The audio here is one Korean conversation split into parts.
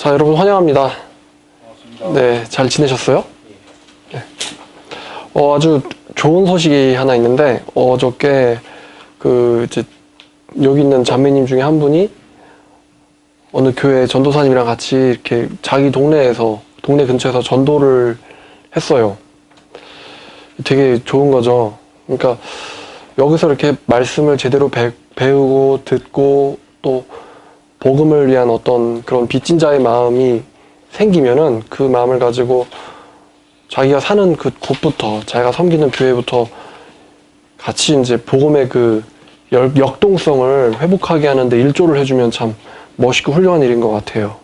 자, 여러분 환영합니다. 반갑습니다. 네, 잘 지내셨어요? 네. 아주 좋은 소식이 하나 있는데, 어저께 이제 여기 있는 자매님 중에 한 분이 어느 교회 전도사님이랑 같이 이렇게 자기 동네 근처에서 전도를 했어요. 되게 좋은 거죠. 그러니까 여기서 이렇게 말씀을 제대로 배우고 듣고 또 복음을 위한 어떤 그런 빚진 자의 마음이 생기면은 그 마음을 가지고 자기가 사는 그 곳부터, 자기가 섬기는 교회부터 같이 이제 복음의 그 역동성을 회복하게 하는데 일조를 해주면 참 멋있고 훌륭한 일인 것 같아요.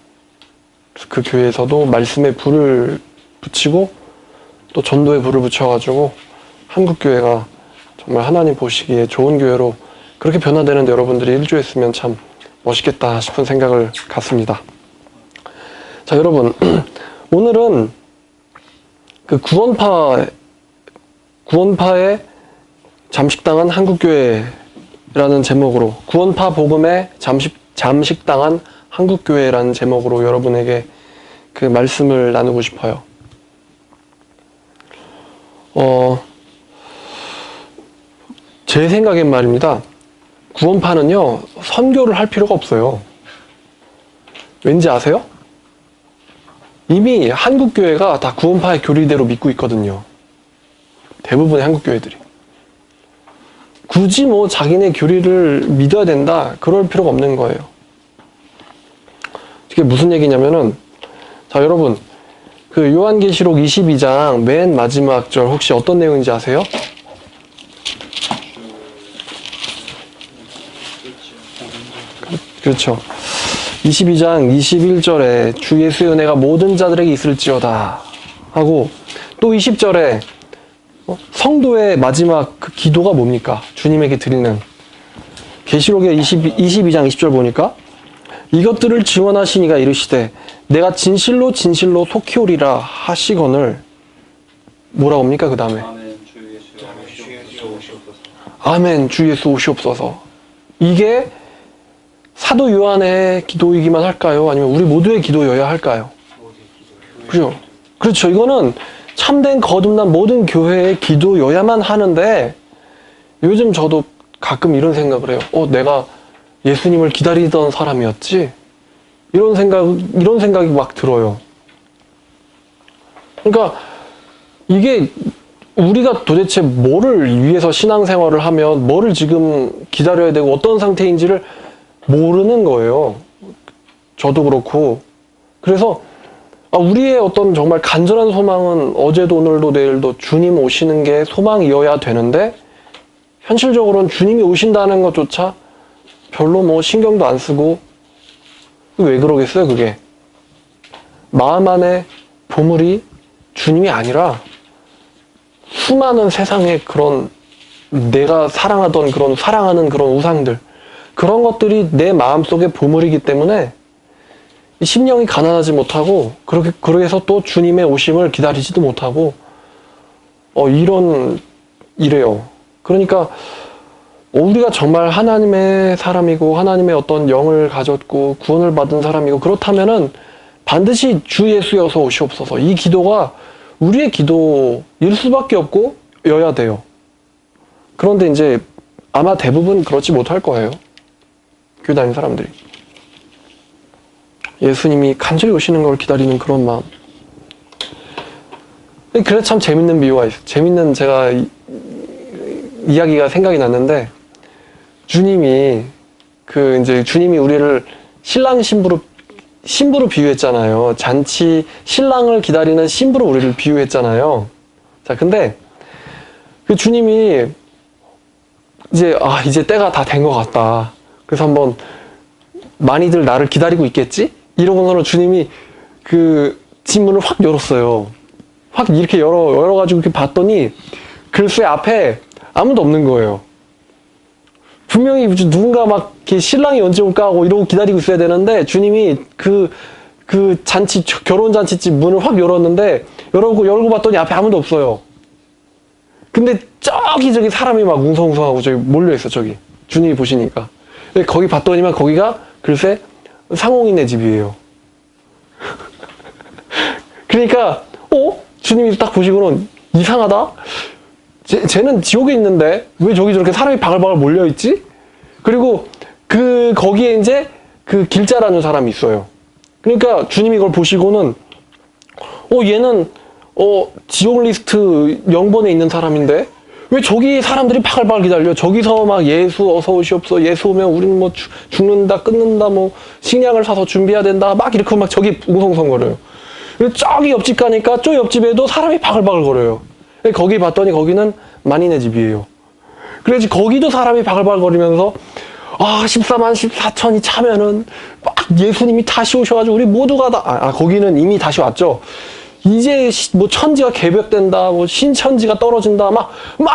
그래서 그 교회에서도 말씀에 불을 붙이고 또 전도에 불을 붙여가지고 한국교회가 정말 하나님 보시기에 좋은 교회로 그렇게 변화되는데 여러분들이 일조했으면 참 멋있겠다 싶은 생각을 갖습니다. 자, 여러분, 오늘은 그 구원파에 잠식당한 한국교회라는 제목으로, 구원파 복음에 잠식당한 한국교회라는 제목으로 여러분에게 그 말씀을 나누고 싶어요. 제 생각엔 말입니다. 구원파는요, 선교를 할 필요가 없어요. 왠지 아세요? 이미 한국교회가 다 구원파의 교리대로 믿고 있거든요. 대부분의 한국교회들이. 굳이 뭐 자기네 교리를 믿어야 된다, 그럴 필요가 없는 거예요. 이게 무슨 얘기냐면은, 자, 여러분, 그 요한계시록 22장 맨 마지막 절 혹시 어떤 내용인지 아세요? 그렇죠. 22장 21절에 주 예수의 은혜가 모든 자들에게 있을지어다 하고, 또 20절에 성도의 마지막 그 기도가 뭡니까? 주님에게 드리는. 계시록의 22장 20절 보니까 이것들을 증언하시니가 이르시되 내가 진실로 진실로 속히 오리라 하시거늘, 뭐라고 합니까? 그 다음에 아멘 주 예수 오시옵소서. 이게 사도 요한의 기도이기만 할까요? 아니면 우리 모두의 기도여야 할까요? 그죠? 그렇죠. 이거는 참된 거듭난 모든 교회의 기도여야만 하는데, 요즘 저도 가끔 이런 생각을 해요. 내가 예수님을 기다리던 사람이었지? 이런 생각이 막 들어요. 그러니까 이게 우리가 도대체 뭐를 위해서 신앙생활을 하면 뭐를 지금 기다려야 되고 어떤 상태인지를 모르는 거예요. 저도 그렇고. 그래서 우리의 어떤 정말 간절한 소망은 어제도 오늘도 내일도 주님 오시는 게 소망이어야 되는데, 현실적으로는 주님이 오신다는 것조차 별로 뭐 신경도 안 쓰고, 왜 그러겠어요, 그게? 마음 안에 보물이 주님이 아니라 수많은 세상의 그런 내가 사랑하던 그런 사랑하는 그런 우상들, 그런 것들이 내 마음속에 보물이기 때문에 심령이 가난하지 못하고, 그래서 또 주님의 오심을 기다리지도 못하고, 이래요. 그러니까 우리가 정말 하나님의 사람이고 하나님의 어떤 영을 가졌고 구원을 받은 사람이고 그렇다면은 반드시 주 예수여서 오시옵소서, 이 기도가 우리의 기도일 수밖에 없고 여야 돼요. 그런데 이제 아마 대부분 그렇지 못할 거예요. 교회 다니는 사람들이. 예수님이 간절히 오시는 걸 기다리는 그런 마음. 그래서 참 재밌는 비유가 있어요. 재밌는 제가 이야기가 생각이 났는데, 주님이 주님이 우리를 신랑 신부로 비유했잖아요. 잔치 신랑을 기다리는 신부로 우리를 비유했잖아요. 자, 근데 그 주님이 이제 때가 다 된 것 같다. 그래서 한번 많이들 나를 기다리고 있겠지? 이러고서는 주님이 그 집문을 확 열었어요. 확 이렇게 열어가지고 이렇게 봤더니 글쎄 앞에 아무도 없는 거예요. 분명히 누군가 막 이렇게 신랑이 언제 올까 하고 이러고 기다리고 있어야 되는데, 주님이 그 잔치, 결혼잔치집 문을 확 열었는데, 열고 봤더니 앞에 아무도 없어요. 근데 저기 사람이 막 웅성웅성하고 저기 몰려있어, 저기. 주님이 보시니까. 거기 봤더니만 거기가 글쎄 상홍이네 집이에요. 그러니까 주님이 딱 보시고는 이상하다. 쟤는 지옥에 있는데 왜 저기 저렇게 사람이 바글바글 몰려 있지? 그리고 거기에 이제 그 길자라는 사람이 있어요. 그러니까 주님이 이걸 보시고는 얘는 지옥 리스트 0번에 있는 사람인데 왜 저기 사람들이 바글바글 기다려? 저기서 막 예수 어서 오시옵소서, 예수 오면 우리는 뭐 죽는다, 끊는다, 뭐 식량을 사서 준비해야 된다, 막 이렇게 막 저기 웅성성거려요. 그리고 저기 옆집 가니까 저 옆집에도 사람이 바글바글 거려요. 거기 봤더니 거기는 만인의 집이에요. 그래서 거기도 사람이 바글바글 거리면서 14만 14천이 차면은 막 예수님이 다시 오셔가지고 우리 모두가 다 거기는 이미 다시 왔죠. 이제 뭐 천지가 개벽된다, 뭐 신천지가 떨어진다, 막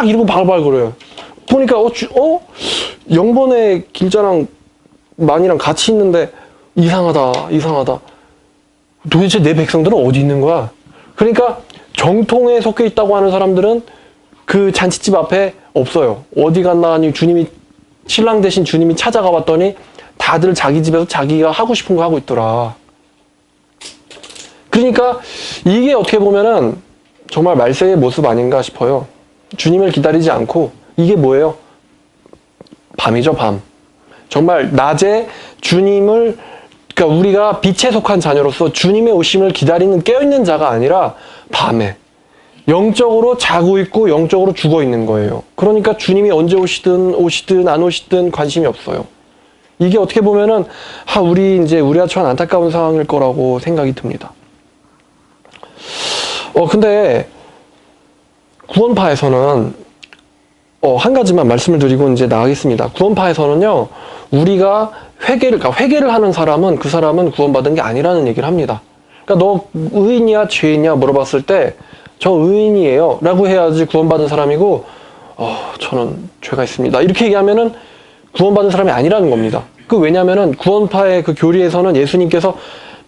이러고 바글바글 거려요. 보니까 0번의 길자랑 만이랑 같이 있는데 이상하다. 도대체 내 백성들은 어디 있는 거야? 그러니까 정통에 속해 있다고 하는 사람들은 그 잔치집 앞에 없어요. 어디 갔나 하니 신랑 대신 주님이 찾아가 봤더니 다들 자기 집에서 자기가 하고 싶은 거 하고 있더라. 그러니까 이게 어떻게 보면은 정말 말세의 모습 아닌가 싶어요. 주님을 기다리지 않고 이게 뭐예요? 밤이죠, 밤. 정말 낮에 주님을, 그러니까 우리가 빛에 속한 자녀로서 주님의 오심을 기다리는 깨어있는 자가 아니라 밤에 영적으로 자고 있고 영적으로 죽어 있는 거예요. 그러니까 주님이 언제 오시든 안 오시든 관심이 없어요. 이게 어떻게 보면은 우리가 처한 안타까운 상황일 거라고 생각이 듭니다. 근데 구원파에서는 한 가지만 말씀을 드리고 이제 나가겠습니다. 구원파에서는요, 우리가 회개를 하는 사람은 그 사람은 구원받은 게 아니라는 얘기를 합니다. 그러니까 너 의인이야 죄인이야 물어봤을 때 저 의인이에요 라고 해야지 구원받은 사람이고 저는 죄가 있습니다 이렇게 얘기하면은 구원받은 사람이 아니라는 겁니다. 왜냐면은 구원파의 그 교리에서는 예수님께서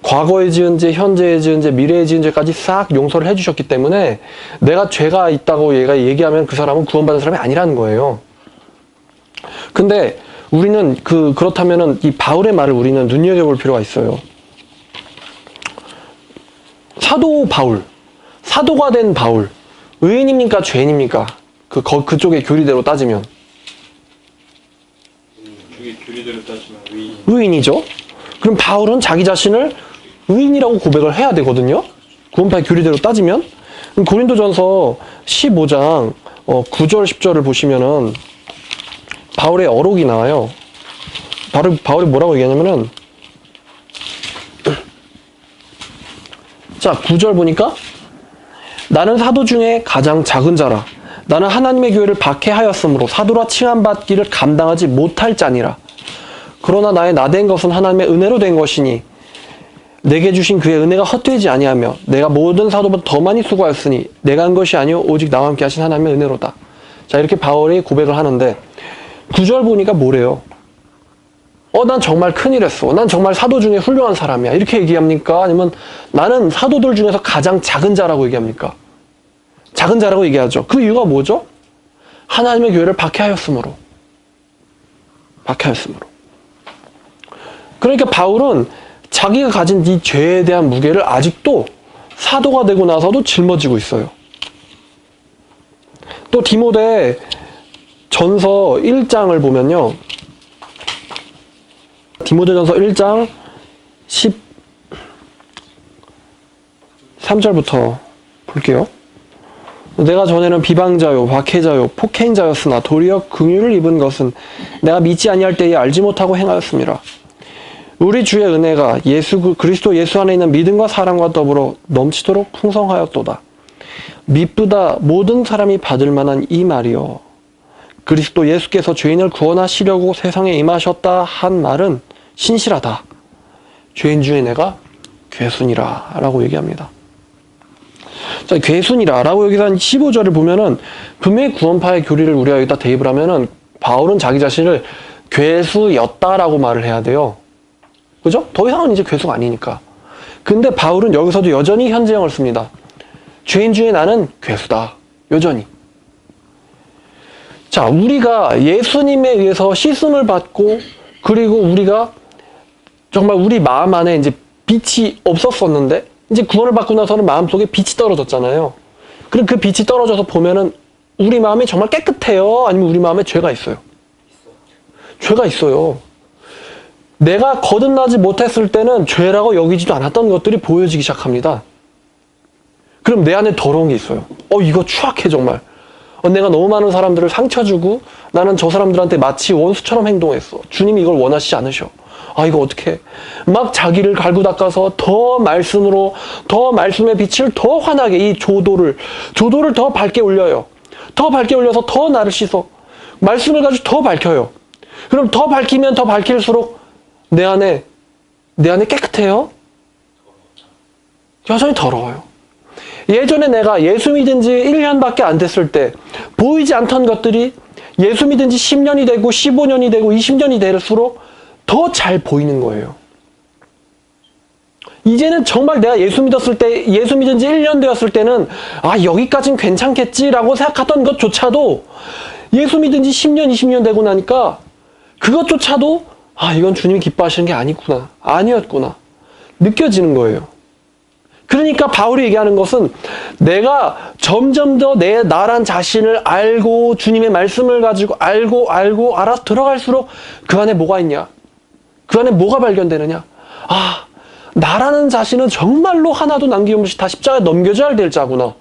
과거에 지은 죄, 현재에 지은 죄, 미래에 지은 죄까지 싹 용서를 해주셨기 때문에 내가 죄가 있다고 얘가 얘기하면 그 사람은 구원받은 사람이 아니라는 거예요. 근데 우리는 그렇다면은 이 바울의 말을 우리는 눈여겨볼 필요가 있어요. 사도 바울, 사도가 된 바울, 의인입니까 죄인입니까? 그쪽의 교리대로 따지면 교리대로 따지면 의인이죠. 그럼 바울은 자기 자신을 의인이라고 고백을 해야 되거든요. 구원파의 교리대로 따지면. 고린도전서 15장 9절 10절을 보시면은 바울의 어록이 나와요. 바울이 뭐라고 얘기하냐면은 자 9절 보니까 나는 사도 중에 가장 작은 자라. 나는 하나님의 교회를 박해하였으므로 사도라 칭함받기를 감당하지 못할 자니라. 그러나 나의 나된 것은 하나님의 은혜로 된 것이니 내게 주신 그의 은혜가 헛되지 아니하며 내가 모든 사도보다 더 많이 수고하였으니 내가 한 것이 아니요 오직 나와 함께 하신 하나님의 은혜로다. 자 이렇게 바울이 고백을 하는데 9절 보니까 뭐래요? 난 정말 큰일 했어. 난 정말 사도 중에 훌륭한 사람이야. 이렇게 얘기합니까? 아니면 나는 사도들 중에서 가장 작은 자라고 얘기합니까? 작은 자라고 얘기하죠. 그 이유가 뭐죠? 하나님의 교회를 박해하였으므로. 그러니까 바울은 자기가 가진 이 죄에 대한 무게를 아직도 사도가 되고 나서도 짊어지고 있어요. 또 디모데 전서 1장을 보면요. 디모데전서 1장 13절부터 볼게요. 내가 전에는 비방자요 박해자요 폭행자였으나 도리어 긍휼을 입은 것은 내가 믿지 아니할 때에 알지 못하고 행하였습니다. 우리 주의 은혜가 그리스도 예수 안에 있는 믿음과 사랑과 더불어 넘치도록 풍성하였도다. 미쁘다 모든 사람이 받을 만한 이 말이요 그리스도 예수께서 죄인을 구원하시려고 세상에 임하셨다 한 말은 신실하다. 죄인 중에 내가 괴순이라 라고 얘기합니다. 자, 괴순이라 라고 여기서 한 15절을 보면은 분명히 구원파의 교리를 우리가 여기다 대입을 하면은 바울은 자기 자신을 괴수였다라고 말을 해야 돼요. 그죠? 더 이상은 이제 괴수가 아니니까. 근데 바울은 여기서도 여전히 현재형을 씁니다. 죄인 중에 나는 괴수다. 여전히. 자, 우리가 예수님에 의해서 씻음을 받고 그리고 우리가 정말 우리 마음 안에 이제 빛이 없었었는데 이제 구원을 받고 나서는 마음속에 빛이 떨어졌잖아요. 그럼 그 빛이 떨어져서 보면은 우리 마음이 정말 깨끗해요? 아니면 우리 마음에 죄가 있어요? 죄가 있어요. 내가 거듭나지 못했을 때는 죄라고 여기지도 않았던 것들이 보여지기 시작합니다. 그럼 내 안에 더러운 게 있어요. 이거 추악해 정말. 내가 너무 많은 사람들을 상처 주고 나는 저 사람들한테 마치 원수처럼 행동했어. 주님이 이걸 원하시지 않으셔. 이거 어떡해. 막 자기를 갈고 닦아서 더 말씀으로, 더 말씀의 빛을 더 환하게 이 조도를 더 밝게 올려요. 더 밝게 올려서 더 나를 씻어. 말씀을 가지고 더 밝혀요. 그럼 더 밝히면 더 밝힐수록 내 안에 깨끗해요? 여전히 더러워요. 예전에 내가 예수 믿은 지 1년밖에 안 됐을 때 보이지 않던 것들이 예수 믿은 지 10년이 되고 15년이 되고 20년이 될수록 더 잘 보이는 거예요. 이제는 정말 내가 예수 믿었을 때, 예수 믿은 지 1년 되었을 때는 여기까진 괜찮겠지라고 생각하던 것조차도 예수 믿은 지 10년, 20년 되고 나니까 그것조차도 이건 주님이 기뻐하시는 게 아니구나. 아니었구나. 느껴지는 거예요. 그러니까 바울이 얘기하는 것은 내가 점점 더 나란 자신을 알고 주님의 말씀을 가지고 알고 알아서 들어갈수록 그 안에 뭐가 있냐? 그 안에 뭐가 발견되느냐? 나라는 자신은 정말로 하나도 남김없이 다 십자가에 넘겨져야 될 자구나.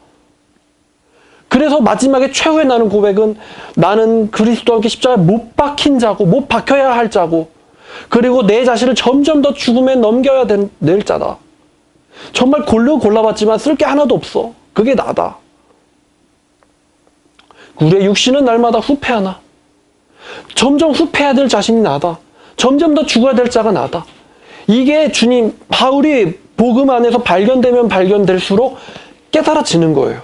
그래서 마지막에 최후의 나는 고백은 나는 그리스도와 함께 십자가에 못 박힌 자고 못 박혀야 할 자고 그리고 내 자신을 점점 더 죽음에 넘겨야 될 자다. 정말 골라봤지만 쓸 게 하나도 없어. 그게 나다. 우리의 육신은 날마다 후패하나. 점점 후패해야 될 자신이 나다. 점점 더 죽어야 될 자가 나다. 이게 바울이 복음 안에서 발견되면 발견될수록 깨달아지는 거예요.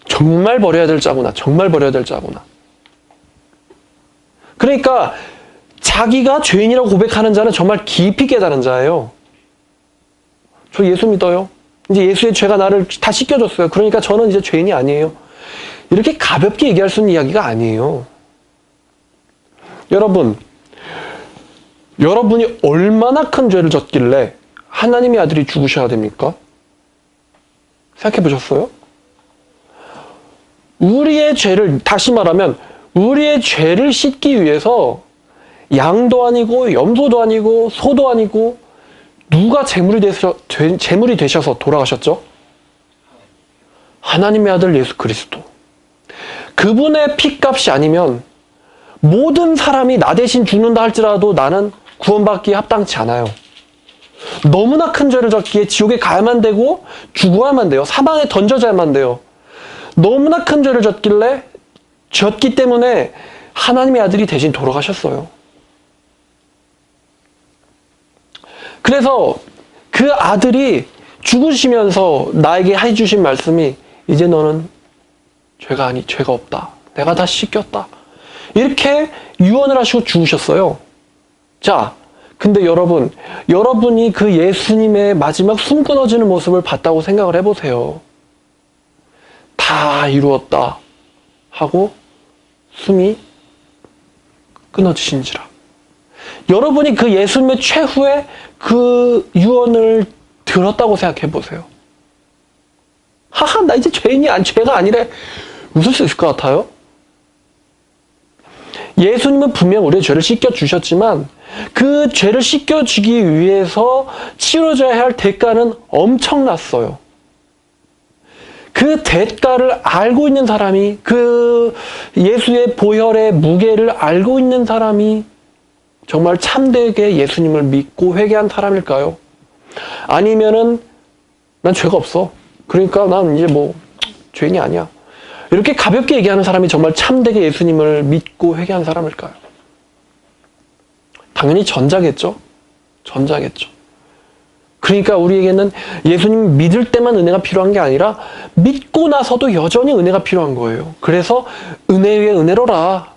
정말 버려야 될 자구나. 정말 버려야 될 자구나. 그러니까 자기가 죄인이라고 고백하는 자는 정말 깊이 깨달은 자예요. 저 예수 믿어요. 이제 예수의 죄가 나를 다 씻겨줬어요. 그러니까 저는 이제 죄인이 아니에요. 이렇게 가볍게 얘기할 수 있는 이야기가 아니에요. 여러분이 얼마나 큰 죄를 졌길래 하나님의 아들이 죽으셔야 됩니까? 생각해 보셨어요? 다시 말하면 우리의 죄를 씻기 위해서 양도 아니고 염소도 아니고 소도 아니고 누가 제물이 되셔서 돌아가셨죠? 하나님의 아들 예수 그리스도. 그분의 피값이 아니면 모든 사람이 나 대신 죽는다 할지라도 나는 구원받기에 합당치 않아요. 너무나 큰 죄를 졌기에 지옥에 가야만 되고 죽어야만 돼요. 사망에 던져져야만 돼요. 너무나 큰 죄를 졌기 때문에 하나님의 아들이 대신 돌아가셨어요. 그래서 그 아들이 죽으시면서 나에게 해주신 말씀이 이제 너는 죄가 없다. 내가 다 씻겼다. 이렇게 유언을 하시고 죽으셨어요. 자, 근데 여러분이 그 예수님의 마지막 숨 끊어지는 모습을 봤다고 생각을 해보세요. 다 이루었다 하고 숨이 끊어지신지라. 여러분이 그 예수님의 최후의 그 유언을 들었다고 생각해 보세요. 나 이제 죄가 아니래. 웃을 수 있을 것 같아요? 예수님은 분명 우리의 죄를 씻겨주셨지만 그 죄를 씻겨주기 위해서 치러져야 할 대가는 엄청났어요. 그 대가를 알고 있는 사람이, 그 예수의 보혈의 무게를 알고 있는 사람이 정말 참되게 예수님을 믿고 회개한 사람일까요? 아니면은 난 죄가 없어. 그러니까 난 이제 죄인이 아니야. 이렇게 가볍게 얘기하는 사람이 정말 참되게 예수님을 믿고 회개한 사람일까요? 당연히 전자겠죠? 전자겠죠. 그러니까 우리에게는 예수님 믿을 때만 은혜가 필요한 게 아니라 믿고 나서도 여전히 은혜가 필요한 거예요. 그래서 은혜 위에 은혜로라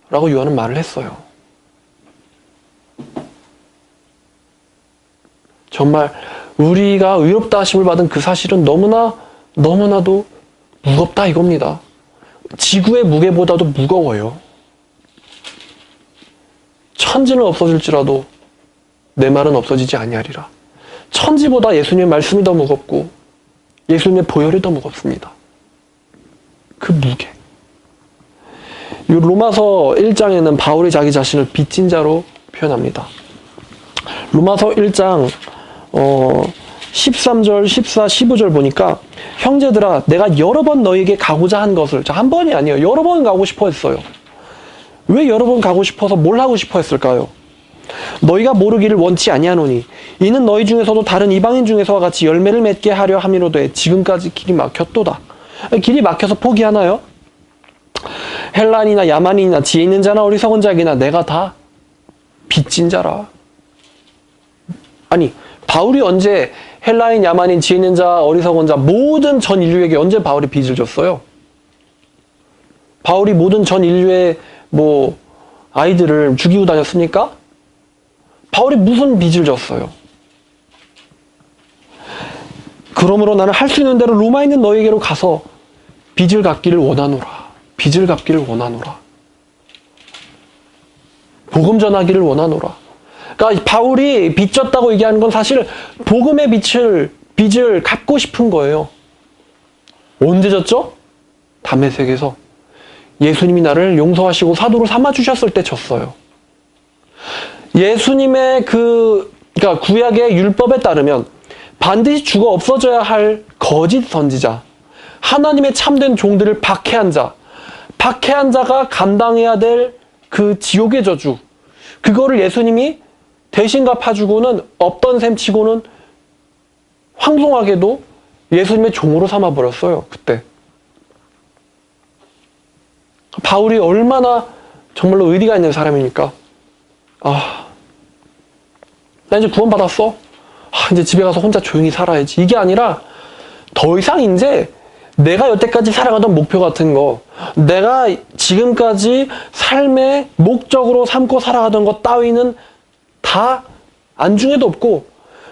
라고 요한은 말을 했어요. 정말 우리가 의롭다 하심을 받은 그 사실은 너무나도 무겁다 이겁니다. 지구의 무게보다도 무거워요. 천지는 없어질지라도 내 말은 없어지지 아니하리라. 천지보다 예수님의 말씀이 더 무겁고 예수님의 보혈이 더 무겁습니다. 그 무게. 이 로마서 1장에는 바울이 자기 자신을 빚진 자로 표현합니다. 로마서 1장 13절, 14, 15절 보니까 형제들아 내가 여러 번 너에게 가고자 한 것을 한 번이 아니에요. 여러 번 가고 싶어 했어요. 왜 여러 번 가고 싶어서 뭘 하고 싶어 했을까요? 너희가 모르기를 원치 아니하노니 이는 너희 중에서도 다른 이방인 중에서와 같이 열매를 맺게 하려 함이로되 지금까지 길이 막혔도다. 길이 막혀서 포기하나요? 헬란이나 야만인이나 지혜 있는 자나 어리석은 자에게나 내가 다 빚진 자라. 아니 바울이 언제 헬라인, 야만인, 지혜 있는 자, 어리석은 자 모든 전 인류에게 언제 바울이 빚을 줬어요? 바울이 모든 전 인류의 아이들을 죽이고 다녔습니까? 바울이 무슨 빚을 졌어요? 그러므로 나는 할 수 있는 대로 로마에 있는 너희에게로 가서 빚을 갚기를 원하노라. 빚을 갚기를 원하노라. 복음 전하기를 원하노라. 그러니까 바울이 빚 졌다고 얘기하는 건 사실 복음의 빚을 갚고 싶은 거예요. 언제 졌죠? 다메섹에서 예수님이 나를 용서하시고 사도로 삼아주셨을 때 졌어요. 예수님의 그러니까 구약의 율법에 따르면 반드시 죽어 없어져야 할 거짓 선지자, 하나님의 참된 종들을 박해한 자가 감당해야 될 그 지옥의 저주, 그거를 예수님이 대신 갚아주고는 없던 셈 치고는 황송하게도 예수님의 종으로 삼아버렸어요. 그때. 바울이 얼마나 정말로 의리가 있는 사람이니까. 나 이제 구원받았어. 이제 집에 가서 혼자 조용히 살아야지. 이게 아니라 더 이상 이제 내가 여태까지 살아가던 목표 같은 거, 내가 지금까지 삶의 목적으로 삼고 살아가던 것 따위는 다 안중에도 없고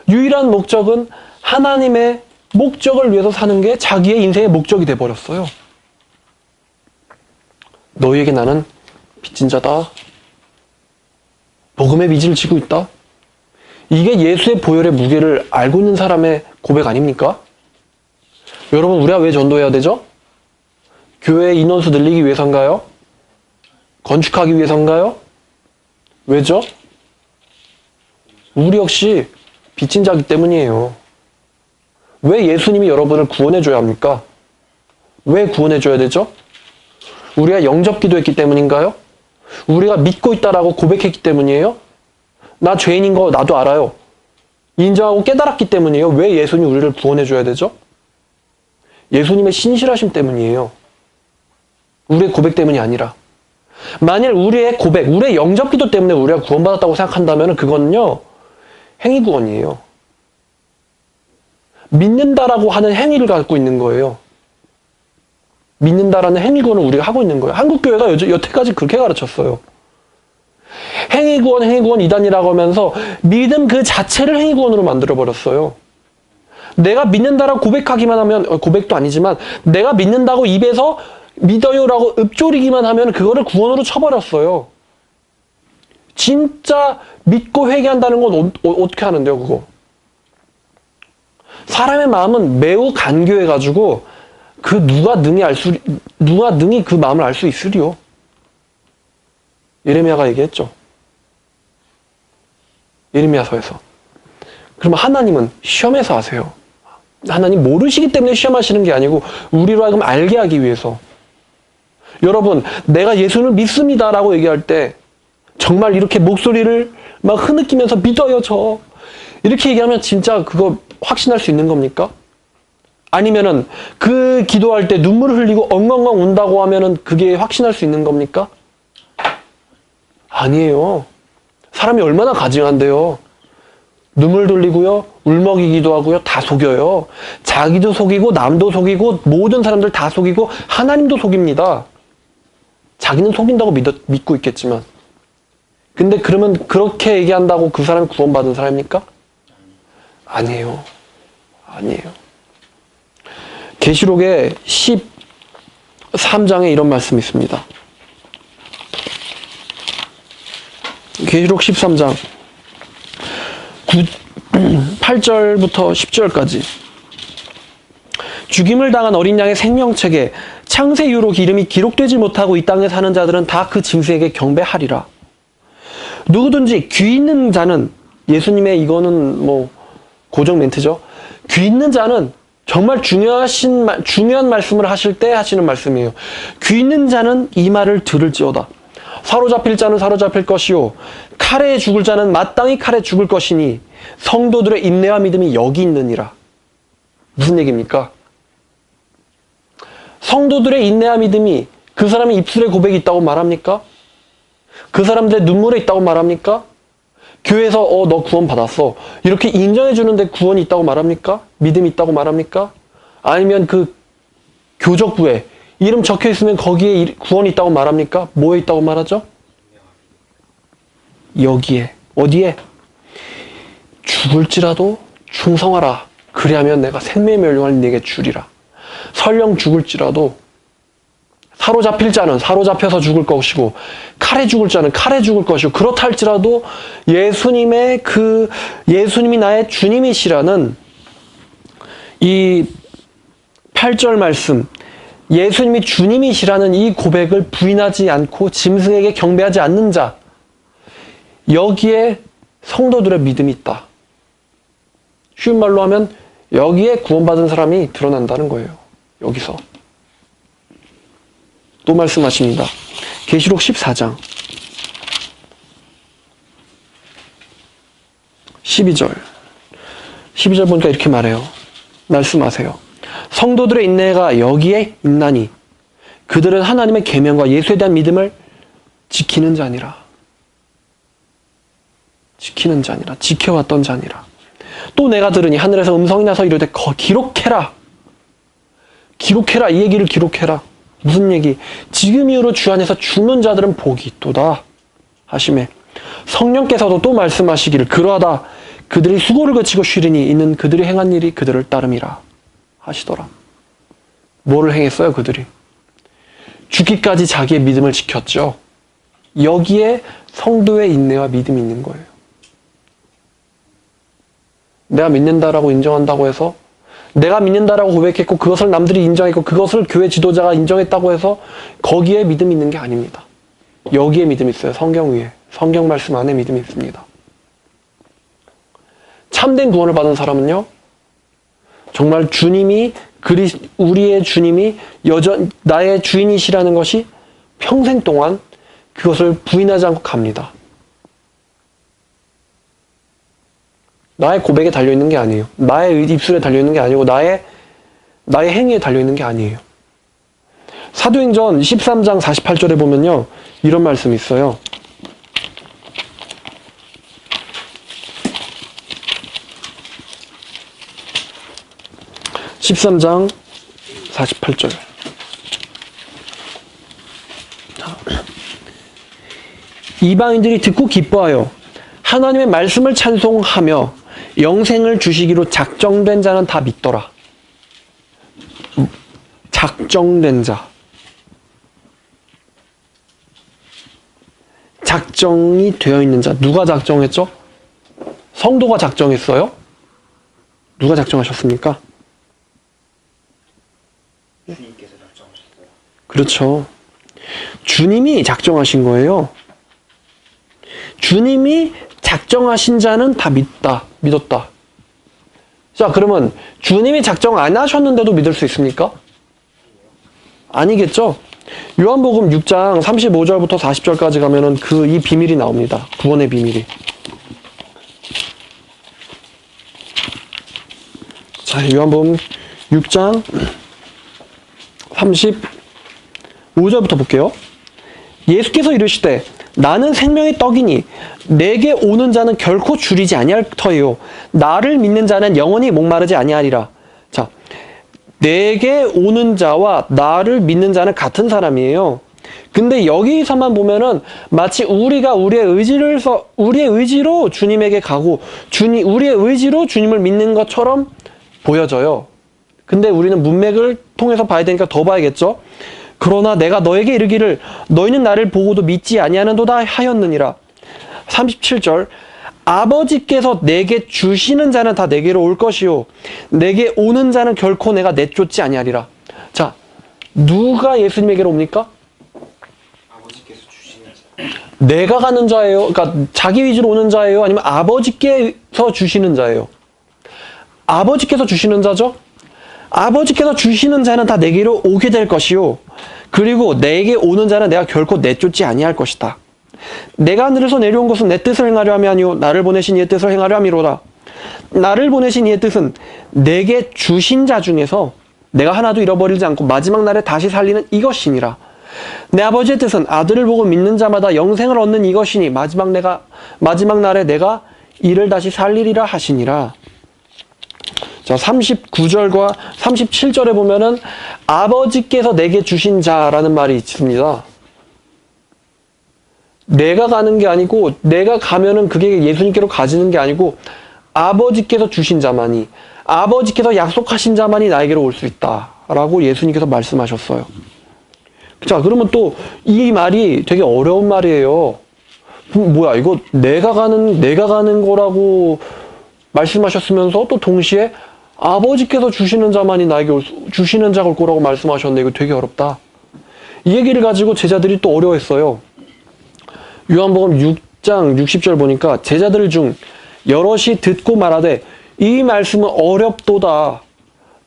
유일한 목적은 하나님의 목적을 위해서 사는 게 자기의 인생의 목적이 돼버렸어요. 너희에게 나는 빚진 자다. 복음의 빚을 지고 있다. 이게 예수의 보혈의 무게를 알고 있는 사람의 고백 아닙니까? 여러분, 우리가 왜 전도해야 되죠? 교회 인원수 늘리기 위해서인가요? 건축하기 위해서인가요? 왜죠? 우리 역시 빚진 자이기 때문이에요. 왜 예수님이 여러분을 구원해줘야 합니까? 왜 구원해줘야 되죠? 우리가 영접 기도했기 때문인가요? 우리가 믿고 있다라고 고백했기 때문이에요? 나 죄인인 거 나도 알아요. 인정하고 깨달았기 때문이에요. 왜 예수님이 우리를 구원해줘야 되죠? 예수님의 신실하심 때문이에요. 우리의 고백 때문이 아니라. 만일 우리의 고백, 우리의 영접 기도 때문에 우리가 구원받았다고 생각한다면 그거는요, 행위 구원이에요. 믿는다라고 하는 행위를 갖고 있는 거예요. 믿는다라는 행위 구원을 우리가 하고 있는 거예요. 한국교회가 여태까지 그렇게 가르쳤어요. 행위 구원 이단이라고 하면서 믿음 그 자체를 행위 구원으로 만들어버렸어요. 내가 믿는다라고 고백하기만 하면, 고백도 아니지만 내가 믿는다고 입에서 믿어요라고 읊조리기만 하면 그거를 구원으로 쳐버렸어요. 진짜 믿고 회개한다는 건 어떻게 하는데요, 그거? 사람의 마음은 매우 간교해가지고 누가 능히 그 마음을 알 수 있으리요. 예레미야가 얘기했죠. 예레미야서에서. 그러면 하나님은 시험해서 하세요. 하나님 모르시기 때문에 시험하시는 게 아니고 우리로 하여금 알게 하기 위해서. 여러분, 내가 예수를 믿습니다라고 얘기할 때 정말 이렇게 목소리를 막 흐느끼면서 믿어요, 저. 이렇게 얘기하면 진짜 그거 확신할 수 있는 겁니까? 아니면은 그 기도할 때 눈물을 흘리고 엉엉엉 운다고 하면은 그게 확신할 수 있는 겁니까? 아니에요. 사람이 얼마나 가증한데요. 눈물 돌리고요, 울먹이기도 하고요, 다 속여요. 자기도 속이고 남도 속이고 모든 사람들 다 속이고 하나님도 속입니다. 자기는 속인다고 믿고 있겠지만. 근데 그러면 그렇게 얘기한다고 그 사람이 구원받은 사람입니까? 아니에요. 아니에요. 계시록의 13장에 이런 말씀이 있습니다. 계시록 13장 8 8절부터 10절까지. 죽임을 당한 어린 양의 생명책에 창세 이후로 이름이 기록되지 못하고 이 땅에 사는 자들은 다 그 짐승에게 경배하리라. 누구든지 귀 있는 자는, 예수님의 이거는 뭐 고정 멘트죠. 귀 있는 자는 정말 중요한 말씀을 하실 때 하시는 말씀이에요. 귀 있는 자는 이 말을 들을지어다. 사로잡힐 자는 사로잡힐 것이요 칼에 죽을 자는 마땅히 칼에 죽을 것이니 성도들의 인내와 믿음이 여기 있느니라. 무슨 얘기입니까? 성도들의 인내와 믿음이 그 사람의 입술에 고백이 있다고 말합니까? 그 사람들의 눈물에 있다고 말합니까? 교회에서 너 구원 받았어 이렇게 인정해 주는데 구원이 있다고 말합니까? 믿음이 있다고 말합니까? 아니면 그 교적부에 이름 적혀 있으면 거기에 구원이 있다고 말합니까? 뭐에 있다고 말하죠? 여기에. 어디에? 죽을지라도 충성하라. 그리하면 내가 생명의 멸류관을 네게 주리라. 설령 죽을지라도 사로잡힐 자는 사로잡혀서 죽을 것이고 칼에 죽을 자는 칼에 죽을 것이고 그렇다 할지라도 예수님이 나의 주님이시라는 이 8절 말씀, 예수님이 주님이시라는 이 고백을 부인하지 않고 짐승에게 경배하지 않는 자, 여기에 성도들의 믿음이 있다. 쉬운 말로 하면 여기에 구원받은 사람이 드러난다는 거예요. 여기서. 또 말씀하십니다. 계시록 14장 12절 보니까 이렇게 말해요. 말씀하세요. 성도들의 인내가 여기에 있나니 그들은 하나님의 계명과 예수에 대한 믿음을 지키는 자니라. 지키는 자니라. 지켜왔던 자니라. 또 내가 들으니 하늘에서 음성이 나서 이르되 기록해라. 기록해라. 이 얘기를 기록해라. 무슨 얘기? 지금 이후로 주 안에서 죽는 자들은 복이 있도다 하시매 성령께서도 또 말씀하시기를 그러하다 그들이 수고를 거치고 쉬리니 이는 그들이 행한 일이 그들을 따름이라 하시더라. 뭐를 행했어요 그들이? 죽기까지 자기의 믿음을 지켰죠. 여기에 성도의 인내와 믿음이 있는 거예요. 내가 믿는다라고 인정한다고 해서 내가 믿는다라고 고백했고 그것을 남들이 인정했고 그것을 교회 지도자가 인정했다고 해서 거기에 믿음이 있는 게 아닙니다. 여기에 믿음이 있어요. 성경 위에. 성경 말씀 안에 믿음이 있습니다. 참된 구원을 받은 사람은요. 정말 주님이 우리의 주님이 나의 주인이시라는 것이 평생 동안 그것을 부인하지 않고 갑니다. 나의 고백에 달려있는 게 아니에요. 나의 입술에 달려있는 게 아니고 나의 행위에 달려있는 게 아니에요. 사도행전 13장 48절에 보면요. 이런 말씀이 있어요. (13장 48절) 이방인들이 듣고 기뻐하여 하나님의 말씀을 찬송하며 영생을 주시기로 작정된 자는 다 믿더라. 작정된 자. 작정이 되어 있는 자. 누가 작정했죠? 성도가 작정했어요? 누가 작정하셨습니까? 주님께서 작정하셨어요. 그렇죠. 주님이 작정하신 거예요. 주님이 작정하신 자는 다 믿었다. 자, 그러면 주님이 작정 안 하셨는데도 믿을 수 있습니까? 아니겠죠? 요한복음 6장 35절부터 40절까지 가면은 이 비밀이 나옵니다. 구원의 비밀이. 자, 요한복음 6장 35절부터 볼게요. 예수께서 이르시되 나는 생명의 떡이니 내게 오는 자는 결코 줄이지 아니할 터이요 나를 믿는 자는 영원히 목마르지 아니하리라. 자, 내게 오는 자와 나를 믿는 자는 같은 사람이에요. 근데 여기서만 보면은 마치 우리가 우리의 의지로 주님에게 가고 우리의 의지로 주님을 믿는 것처럼 보여져요. 근데 우리는 문맥을 통해서 봐야 되니까 더 봐야겠죠. 그러나 내가 너에게 이르기를 너희는 나를 보고도 믿지 아니하는도다 하였느니라. 37절 아버지께서 내게 주시는 자는 다 내게로 올 것이요 내게 오는 자는 결코 내가 내쫓지 아니하리라. 자, 누가 예수님에게로 옵니까? 아버지께서 주시는 자. 내가 가는 자예요? 그러니까 자기 위주로 오는 자예요? 아니면 아버지께서 주시는 자예요? 아버지께서 주시는 자죠? 아버지께서 주시는 자는 다 내게로 오게 될 것이요 그리고 내게 오는 자는 내가 결코 내쫓지 아니할 것이다. 내가 하늘에서 내려온 것은 내 뜻을 행하려 함이 아니요 나를 보내신 이의 뜻을 행하려 함이로다. 나를 보내신 이의 뜻은 내게 주신 자 중에서 내가 하나도 잃어버리지 않고 마지막 날에 다시 살리는 이것이니라. 내 아버지의 뜻은 아들을 보고 믿는 자마다 영생을 얻는 이것이니 마지막 날에 내가 이를 다시 살리리라 하시니라. 자, 39절과 37절에 보면은 아버지께서 내게 주신 자라는 말이 있습니다. 내가 가는 게 아니고 내가 가면은 그게 예수님께로 가지는 게 아니고 아버지께서 주신 자만이 아버지께서 약속하신 자만이 나에게로 올 수 있다라고 예수님께서 말씀하셨어요. 자, 그러면 또 이 말이 되게 어려운 말이에요. 뭐야, 이거 내가 가는 거라고 말씀하셨으면서 또 동시에 아버지께서 주시는 자만이 나에게 주시는 자가 올 거라고 말씀하셨는데 이거 되게 어렵다. 이 얘기를 가지고 제자들이 또 어려워했어요. 요한복음 6장 60절 보니까 제자들 중 여럿이 듣고 말하되 이 말씀은 어렵도다.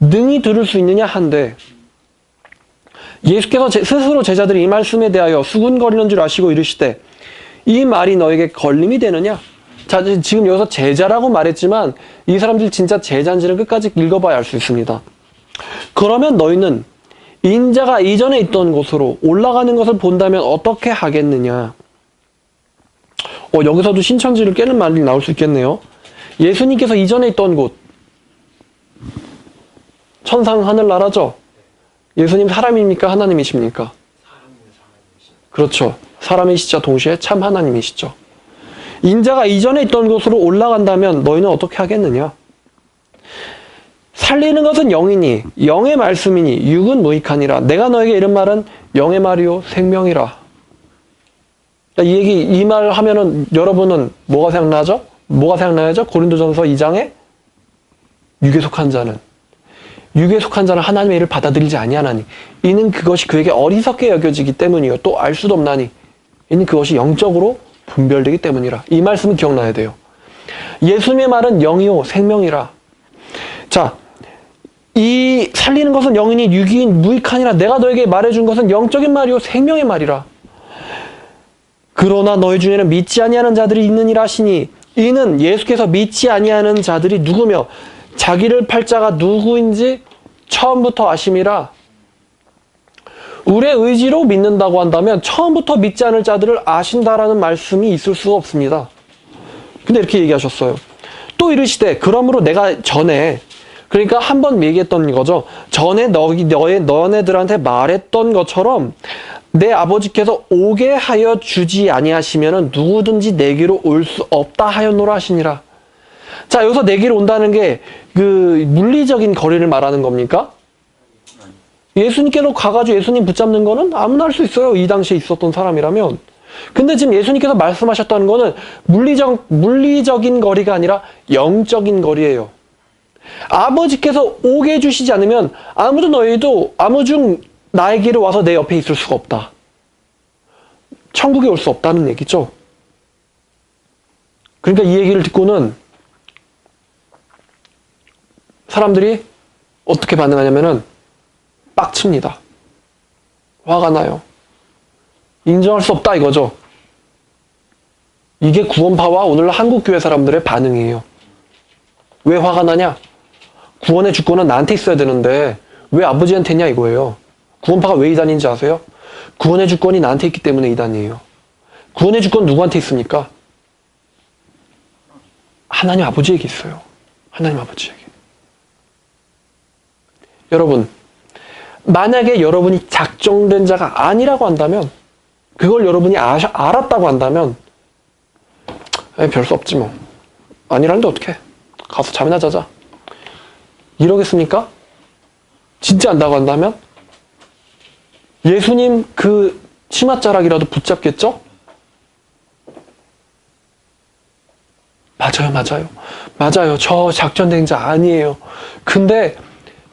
능히 들을 수 있느냐 한데 예수께서 스스로 제자들이 이 말씀에 대하여 수군거리는 줄 아시고 이르시되 이 말이 너에게 걸림이 되느냐? 자, 지금 여기서 제자라고 말했지만 이 사람들 진짜 제자인지는 끝까지 읽어봐야 알 수 있습니다. 그러면 너희는 인자가 이전에 있던 곳으로 올라가는 것을 본다면 어떻게 하겠느냐? 여기서도 신천지를 깨는 말이 나올 수 있겠네요. 예수님께서 이전에 있던 곳, 천상 하늘나라죠? 예수님 사람입니까? 하나님이십니까? 그렇죠. 사람이시자 동시에 참 하나님이시죠. 인자가 이전에 있던 곳으로 올라간다면 너희는 어떻게 하겠느냐? 살리는 것은 영이니 영의 말씀이니 육은 무익하니라. 내가 너에게 이런 말은 영의 말이요 생명이라. 이 말 하면은 여러분은 뭐가 생각나죠? 뭐가 생각나야죠? 고린도전서 2장에 육에 속한 자는 하나님의 일을 받아들이지 아니하나니 이는 그것이 그에게 어리석게 여겨지기 때문이요 또 알 수도 없나니 이는 그것이 영적으로 분별되기 때문이라. 이 말씀은 기억나야 돼요. 예수님의 말은 영이요 생명이라. 자, 이 살리는 것은 영이니 육이 무익하니라. 내가 너에게 말해준 것은 영적인 말이요 생명의 말이라. 그러나 너희 중에는 믿지 아니하는 자들이 있느니라 하시니 이는 예수께서 믿지 아니하는 자들이 누구며 자기를 팔 자가 누구인지 처음부터 아심이라. 우리의 의지로 믿는다고 한다면 처음부터 믿지 않을 자들을 아신다라는 말씀이 있을 수가 없습니다. 근데 이렇게 얘기하셨어요. 또 이르시되 그러므로 내가 전에 그러니까 한 번 얘기했던 거죠. 전에 너네들한테 말했던 것처럼 내 아버지께서 오게 하여 주지 아니하시면은 누구든지 내게로 올 수 없다 하였노라 하시니라. 자, 여기서 내게로 온다는 게 그 물리적인 거리를 말하는 겁니까? 예수님께로 가가지고 예수님 붙잡는 거는 아무나 할 수 있어요. 이 당시에 있었던 사람이라면. 근데 지금 예수님께서 말씀하셨다는 거는 물리적인 거리가 아니라 영적인 거리예요. 아버지께서 오게 해주시지 않으면 아무 중 나에게로 와서 내 옆에 있을 수가 없다. 천국에 올 수 없다는 얘기죠. 그러니까 이 얘기를 듣고는 사람들이 어떻게 반응하냐면은 빡칩니다. 화가 나요. 인정할 수 없다 이거죠. 이게 구원파와 오늘날 한국교회 사람들의 반응이에요. 왜 화가 나냐? 구원의 주권은 나한테 있어야 되는데 왜 아버지한테 있냐 이거예요. 구원파가 왜 이단인지 아세요? 구원의 주권이 나한테 있기 때문에 이단이에요. 구원의 주권 누구한테 있습니까? 하나님 아버지에게 있어요. 하나님 아버지에게. 여러분, 만약에 여러분이 작정된 자가 아니라고 한다면, 그걸 여러분이 알았다고 한다면 별 수 없지 뭐. 아니라는데 어떡해. 가서 잠이나 자자. 이러겠습니까? 진짜 안다고 한다면 예수님 그 치맛자락이라도 붙잡겠죠? 맞아요. 저 작전 대행자 아니에요. 근데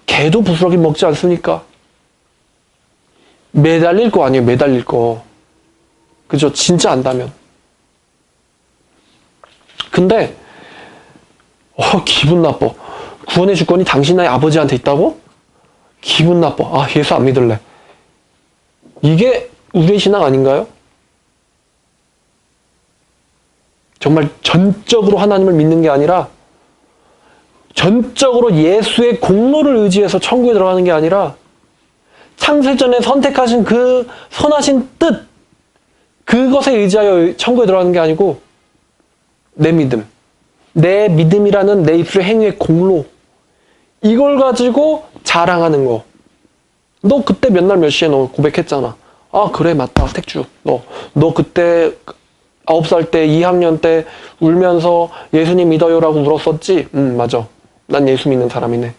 걔도 부스러기 먹지 않습니까? 매달릴 거 아니에요. 매달릴 거. 그죠? 진짜 안다면. 근데 기분 나빠. 구원의 주권이 당신의 아버지한테 있다고? 기분 나빠. 아, 예수 안 믿을래. 이게 우리의 신앙 아닌가요? 정말 전적으로 하나님을 믿는 게 아니라 전적으로 예수의 공로를 의지해서 천국에 들어가는 게 아니라 창세전에 선택하신 그 선하신 뜻, 그것에 의지하여 천국에 들어가는 게 아니고 내 믿음, 내 믿음이라는 내 입술의 행위의 공로, 이걸 가지고 자랑하는 거. 너 그때 몇 날 몇 시에 너 고백했잖아. 아, 그래, 맞다, 택주. 너 그때 9살 때 2학년 때 울면서 예수님 믿어요라고 울었었지? 맞아. 난 예수 믿는 사람이네.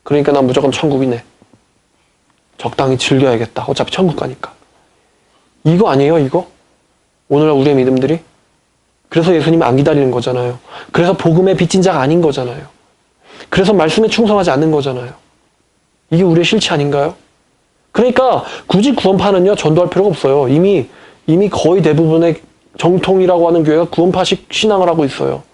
그러니까 난 무조건 천국이네. 적당히 즐겨야겠다. 어차피 천국 가니까. 이거 아니에요, 이거? 오늘날 우리의 믿음들이? 그래서 예수님이 안 기다리는 거잖아요. 그래서 복음의 빚진 자가 아닌 거잖아요. 그래서 말씀에 충성하지 않는 거잖아요. 이게 우리의 실체 아닌가요? 그러니까 굳이 구원파는요, 전도할 필요가 없어요. 이미 거의 대부분의 정통이라고 하는 교회가 구원파식 신앙을 하고 있어요.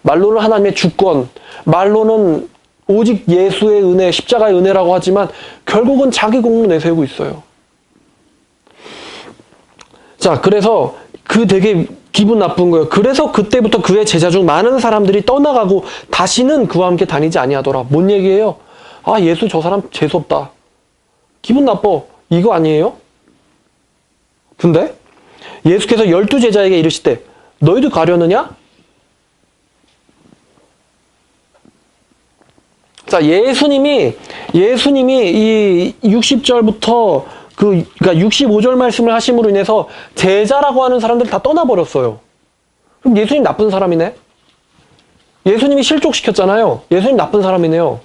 말로는 하나님의 주권, 말로는 오직 예수의 은혜, 십자가의 은혜라고 하지만 결국은 자기 공로 내세우고 있어요. 자, 그래서 되게 기분 나쁜 거예요. 그래서 그때부터 그의 제자 중 많은 사람들이 떠나가고 다시는 그와 함께 다니지 아니하더라. 뭔 얘기예요? 아, 예수 저 사람 재수없다. 기분 나빠. 이거 아니에요? 근데 예수께서 12제자에게 이르시되 너희도 가려느냐? 자, 예수님이 이 60절부터 그러니까 65절 말씀을 하심으로 인해서 제자라고 하는 사람들 다 떠나버렸어요. 그럼 예수님 나쁜 사람이네? 예수님이 실족시켰잖아요. 예수님 나쁜 사람이네요.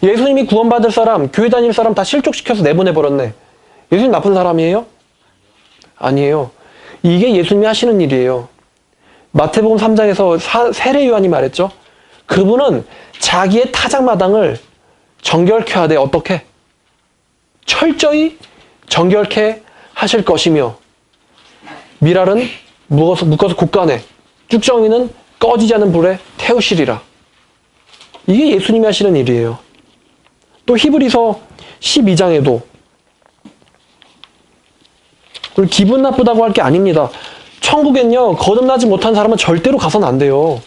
예수님이 구원받을 사람, 교회 다닐 사람 다 실족시켜서 내보내버렸네. 예수님 나쁜 사람이에요? 아니에요. 이게 예수님이 하시는 일이에요. 마태복음 3장에서 세례 요한이 말했죠. 그분은 자기의 타작마당을 정결케 하되 어떻게? 철저히 정결케 하실 것이며 미랄은 묶어서 곳간에 쭉정이는 꺼지지 않는 불에 태우시리라. 이게 예수님이 하시는 일이에요. 또 히브리서 12장에도 기분 나쁘다고 할 게 아닙니다. 천국엔요, 거듭나지 못한 사람은 절대로 가서는 안 돼요.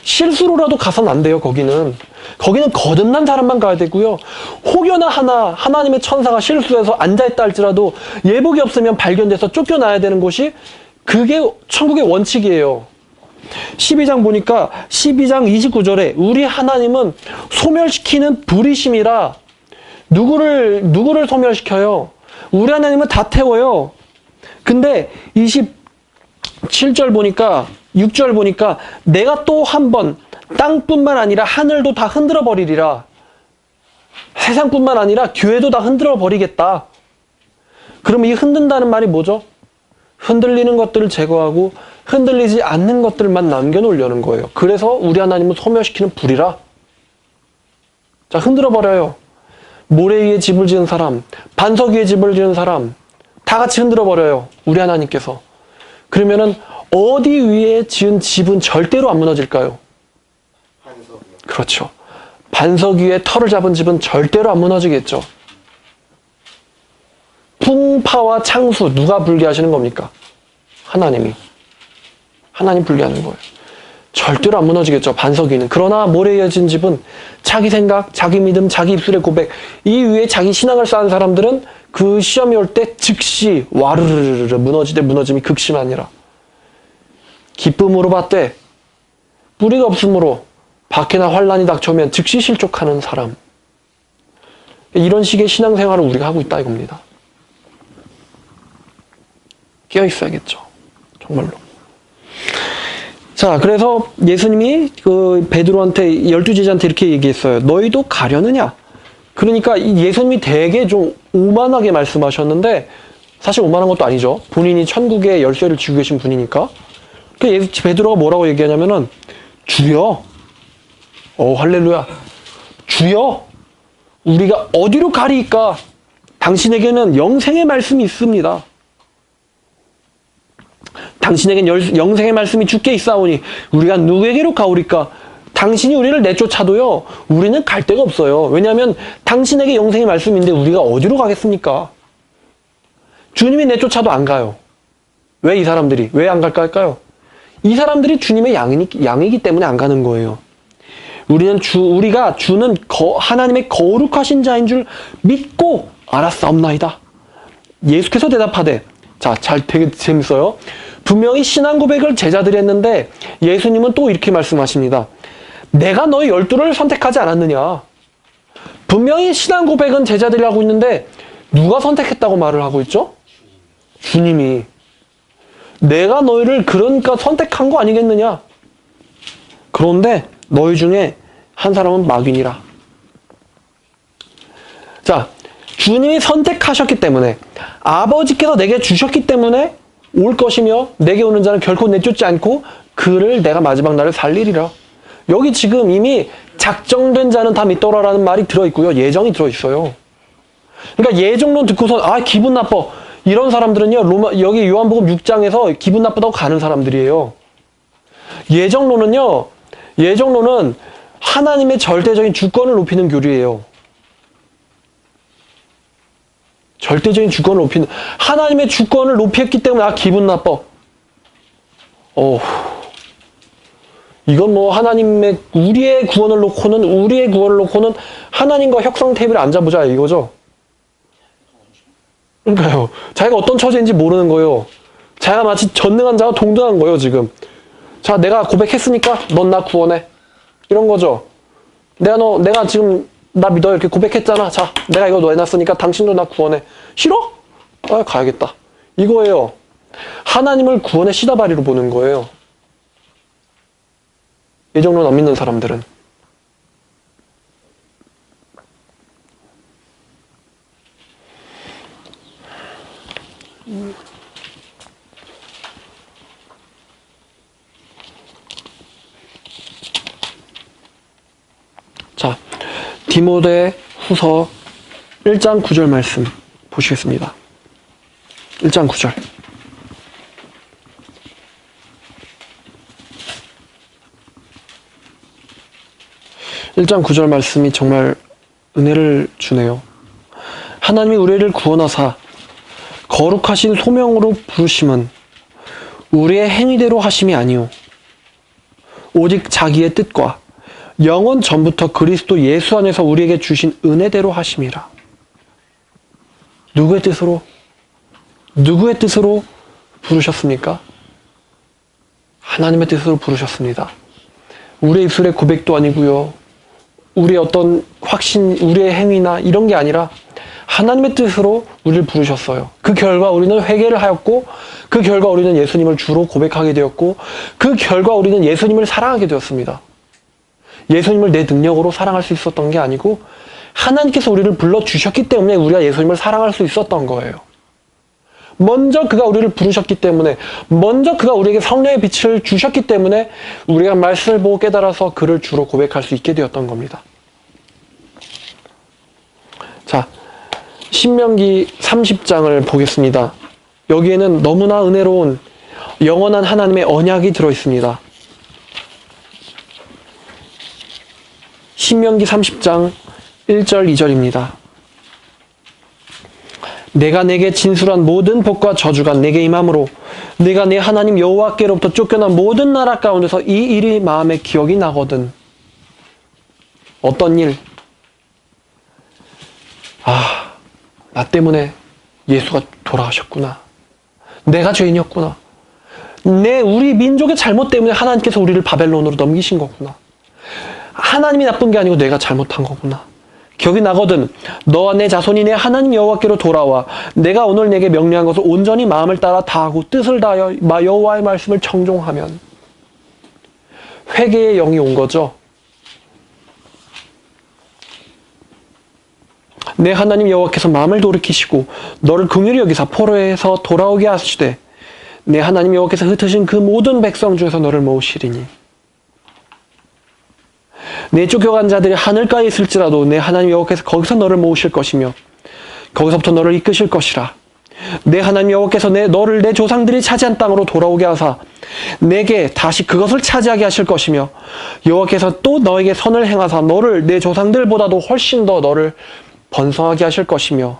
실수로라도 가서는 안 돼요, 거기는. 거기는 거듭난 사람만 가야 되고요. 혹여나 하나님의 천사가 실수해서 앉아있다 할지라도 예복이 없으면 발견돼서 쫓겨나야 되는 곳이 그게 천국의 원칙이에요. 12장 보니까 12장 29절에 우리 하나님은 소멸시키는 불이심이라 누구를 소멸시켜요? 우리 하나님은 다 태워요. 근데 27절 보니까 6절 보니까 내가 또 한 번 땅뿐만 아니라 하늘도 다 흔들어 버리리라. 세상뿐만 아니라 교회도 다 흔들어 버리겠다. 그럼 이 흔든다는 말이 뭐죠? 흔들리는 것들을 제거하고 흔들리지 않는 것들만 남겨놓으려는 거예요. 그래서 우리 하나님은 소멸시키는 불이라. 자, 흔들어 버려요. 모래 위에 집을 지은 사람, 반석 위에 집을 지은 사람 다 같이 흔들어 버려요. 우리 하나님께서. 그러면은 어디 위에 지은 집은 절대로 안 무너질까요? 반석이요. 그렇죠. 반석 위에 터를 잡은 집은 절대로 안 무너지겠죠. 풍파와 창수 누가 불게 하시는 겁니까? 하나님이. 하나님 불게 하는 거예요. 절대로 안 무너지겠죠. 반석 위는. 그러나 모래 위에 지은 집은 자기 생각, 자기 믿음, 자기 입술의 고백, 이 위에 자기 신앙을 쌓은 사람들은 그 시험이 올 때 즉시 와르르르 무너지되 무너짐이 극심하니라. 기쁨으로 받되 뿌리가 없으므로 박해나 환란이 닥쳐오면 즉시 실족하는 사람. 이런 식의 신앙생활을 우리가 하고 있다 이겁니다. 깨어 있어야겠죠. 정말로. 자, 그래서 예수님이 그 베드로한테 12제자한테 이렇게 얘기했어요. 너희도 가려느냐? 그러니까 예수님이 되게 좀 오만하게 말씀하셨는데 사실 오만한 것도 아니죠. 본인이 천국의 열쇠를 쥐고 계신 분이니까. 그 베드로가 뭐라고 얘기하냐면은 주여. 할렐루야. 주여, 우리가 어디로 가리이까? 당신에게는 영생의 말씀이 있습니다. 당신에겐 영생의 말씀이 주께 있사오니 우리가 누구에게로 가오리까? 당신이 우리를 내쫓아도요, 우리는 갈 데가 없어요. 왜냐하면 당신에게 영생의 말씀인데 우리가 어디로 가겠습니까? 주님이 내쫓아도 안 가요. 왜 이 사람들이? 왜 안 갈까 할까요? 이 사람들이 주님의 양이기 때문에 안 가는 거예요. 우리가 주는 하나님의 거룩하신 자인 줄 믿고 알았사옵나이다. 예수께서 대답하되, 자, 되게 재밌어요. 분명히 신앙 고백을 제자들이 했는데 예수님은 또 이렇게 말씀하십니다. 내가 너희 12를 선택하지 않았느냐. 분명히 신앙 고백은 제자들이 하고 있는데 누가 선택했다고 말을 하고 있죠? 주님이. 내가 너희를 그러니까 선택한 거 아니겠느냐. 그런데 너희 중에 한 사람은 마귀니라. 자, 주님이 선택하셨기 때문에, 아버지께서 내게 주셨기 때문에 올 것이며 내게 오는 자는 결코 내쫓지 않고 그를 내가 마지막 날을 살리리라. 여기 지금 이미 작정된 자는 다 믿더라라는 말이 들어있고요. 예정이 들어있어요. 그러니까 예정론 듣고서 기분 나빠. 이런 사람들은요, 여기 요한복음 6장에서 기분 나쁘다고 가는 사람들이에요. 예정론은 하나님의 절대적인 주권을 높이는 교리예요. 절대적인 주권을 높이는, 하나님의 주권을 높였기 때문에 기분 나빠. 이건 뭐 우리의 구원을 놓고는 하나님과 혁성 테이블에 앉아보자 이거죠. 그러니까요. 자기가 어떤 처지인지 모르는 거예요. 자기가 마치 전능한 자와 동등한 거예요, 지금. 자, 내가 고백했으니까 넌 나 구원해. 이런 거죠. 내가 지금 나 믿어 이렇게 고백했잖아. 자, 내가 이거 해놨으니까 당신도 나 구원해. 싫어? 가야겠다. 이거예요. 하나님을 구원의 시다바리로 보는 거예요. 예정론 안 믿는 사람들은. 자, 디모데 후서 1장 9절 말씀 보시겠습니다. 1장 9절. 1장 9절 말씀이 정말 은혜를 주네요. 하나님이 우리를 구원하사 거룩하신 소명으로 부르심은 우리의 행위대로 하심이 아니요 오직 자기의 뜻과 영원 전부터 그리스도 예수 안에서 우리에게 주신 은혜대로 하심이라. 누구의 뜻으로 부르셨습니까? 하나님의 뜻으로 부르셨습니다. 우리의 입술의 고백도 아니고요, 우리의 어떤 확신, 우리의 행위나 이런 게 아니라 하나님의 뜻으로 우리를 부르셨어요. 그 결과 우리는 회개를 하였고, 그 결과 우리는 예수님을 주로 고백하게 되었고, 그 결과 우리는 예수님을 사랑하게 되었습니다. 예수님을 내 능력으로 사랑할 수 있었던 게 아니고 하나님께서 우리를 불러주셨기 때문에 우리가 예수님을 사랑할 수 있었던 거예요. 먼저 그가 우리를 부르셨기 때문에, 먼저 그가 우리에게 성령의 빛을 주셨기 때문에 우리가 말씀을 보고 깨달아서 그를 주로 고백할 수 있게 되었던 겁니다. 자, 신명기 30장을 보겠습니다. 여기에는 너무나 은혜로운 영원한 하나님의 언약이 들어있습니다. 신명기 30장 1절 2절입니다. 내가 내게 진술한 모든 복과 저주가 내게 임함으로 내가 내 하나님 여호와께로부터 쫓겨난 모든 나라 가운데서 이 일이 마음에 기억이 나거든. 어떤 일? 나 때문에 예수가 돌아가셨구나. 내가 죄인이었구나. 우리 민족의 잘못 때문에 하나님께서 우리를 바벨론으로 넘기신 거구나. 하나님이 나쁜 게 아니고 내가 잘못한 거구나. 기억이 나거든. 너와 내 자손이 내 하나님 여호와께로 돌아와 내가 오늘 내게 명령한 것을 온전히 마음을 따라 다하고 뜻을 다하여 여호와의 말씀을 청종하면. 회개의 영이 온 거죠. 내 하나님 여호와께서 마음을 돌이키시고 너를 긍휼히 여기사 포로에서 돌아오게 하시되 내 하나님 여호와께서 흩으신 그 모든 백성 중에서 너를 모으시리니. 내 쫓겨간 자들이 하늘가에 있을지라도 내 하나님 여호와께서 거기서 너를 모으실 것이며 거기서부터 너를 이끄실 것이라. 내 하나님 여호와께서 너를 내 조상들이 차지한 땅으로 돌아오게 하사 내게 다시 그것을 차지하게 하실 것이며 여호와께서 또 너에게 선을 행하사 너를 내 조상들보다도 훨씬 더 너를 번성하게 하실 것이며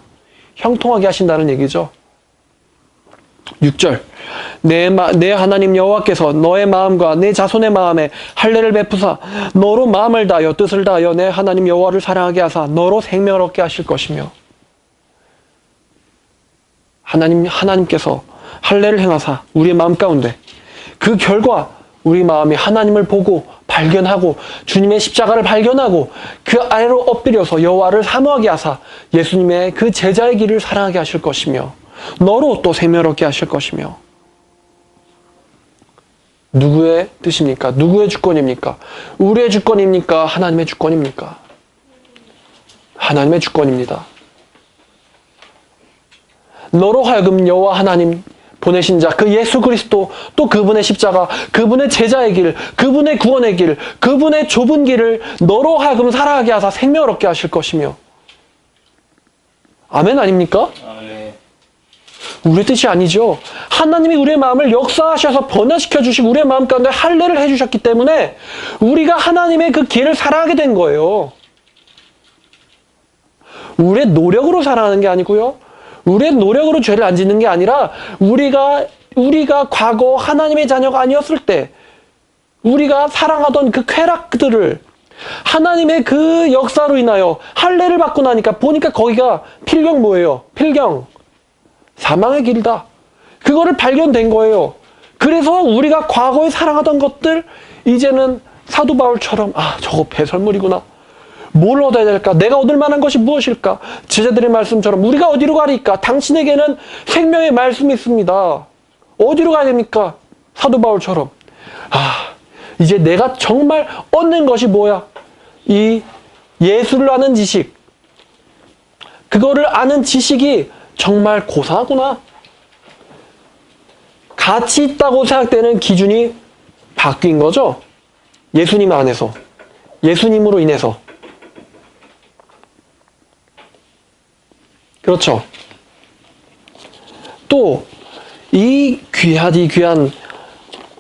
형통하게 하신다는 얘기죠. 6절 내 하나님 여호와께서 너의 마음과 내 자손의 마음에 할례를 베푸사 너로 마음을 다하여 뜻을 다하여 내 하나님 여호와를 사랑하게 하사 너로 생명을 얻게 하실 것이며 하나님께서 할례를 행하사 우리의 마음 가운데 그 결과 우리 마음이 하나님을 보고 발견하고 주님의 십자가를 발견하고 그 아래로 엎드려서 여호와를 사모하게 하사 예수님의 그 제자의 길을 사랑하게 하실 것이며 너로 또 생명을 얻게 하실 것이며. 누구의 뜻입니까? 누구의 주권입니까? 우리의 주권입니까? 하나님의 주권입니까? 하나님의 주권입니다. 너로 하여금 여호와 하나님 보내신 자 그 예수 그리스도 또 그분의 십자가 그분의 제자의 길 그분의 구원의 길 그분의 좁은 길을 너로 하여금 살아가게 하사 생명을 얻게 하실 것이며. 아멘 아닙니까? 네. 우리의 뜻이 아니죠. 하나님이 우리의 마음을 역사하셔서 변화시켜 주시고 우리의 마음 가운데 할례를 해주셨기 때문에 우리가 하나님의 그 길을 살아가게 된 거예요. 우리의 노력으로 살아가는 게 아니고요. 우리의 노력으로 죄를 안 짓는 게 아니라 우리가 과거 하나님의 자녀가 아니었을 때 우리가 사랑하던 그 쾌락들을 하나님의 그 역사로 인하여 할례를 받고 나니까 보니까 거기가 필경 뭐예요? 필경 사망의 길이다. 그거를 발견된 거예요. 그래서 우리가 과거에 사랑하던 것들 이제는 사도 바울처럼 저거 배설물이구나. 뭘 얻어야 될까? 내가 얻을 만한 것이 무엇일까? 제자들의 말씀처럼 우리가 어디로 가리까? 당신에게는 생명의 말씀이 있습니다. 어디로 가야 됩니까? 사도 바울처럼. 이제 내가 정말 얻는 것이 뭐야? 이 예수를 아는 지식. 그거를 아는 지식이 정말 고상하구나. 가치 있다고 생각되는 기준이 바뀐 거죠. 예수님 안에서. 예수님으로 인해서. 그렇죠. 또 이 귀한